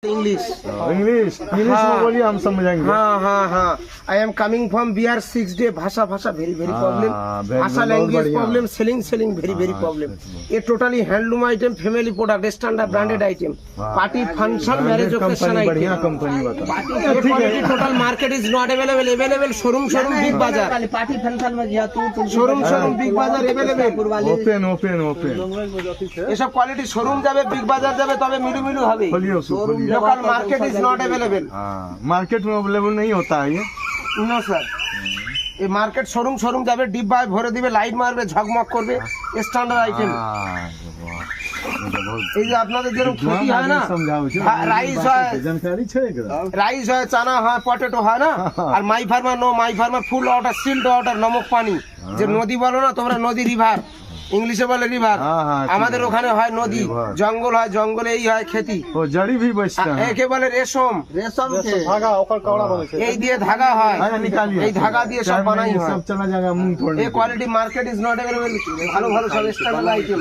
English English में बोलिए, हम समझेंगे। हाँ I am coming from Bihar 6 day. भाषा वेरी प्रॉब्लम, भाषा language problem, selling very problem. ये totally handloom item, family product, standard branded item, party function, marriage occasion बढ़िया आइटम। कंपनी बता। Quality total market is not available showroom Big Bazaar, party function में जा तू showroom Big Bazaar available. Open ये सब quality showroom जाবে, big बाजार जाবে, तबे मिलू হবে। Local market is not available. Market में अवेलेबल नहीं होता है ये। नो सर, এই মার্কেট শোরুম যাবে, ডিব্বায় ভরে দিবে, লাইট মারবে, ঝকমক করবে, স্ট্যান্ডার্ড আইটেম। এই যে আপনাদের যেরকম ক্ষতি হয় না, রাইস হয়, চানা হয়, পটেটো হয় না, আর my farmer full water, sealed water, নমক পানি। যে নদী বলো না তোমরা, নদী রিভার, इंग्लिश बोले रिवर, हमारे ओखाने है नदी, जंगल है, जंगले ही है खेती, जड़ी भी बचता है। एके बोले रेशम के धागा, ओकर कौड़ा बने এই দিয়ে ধাগা হয়, निकालिए, এই ধাগা দিয়ে সব বানাই হয়। सब चला जाएगा मुंह तोड़ने। এই quality market is not available. ভালো সব স্ট্যান্ডার্ড আইটেম।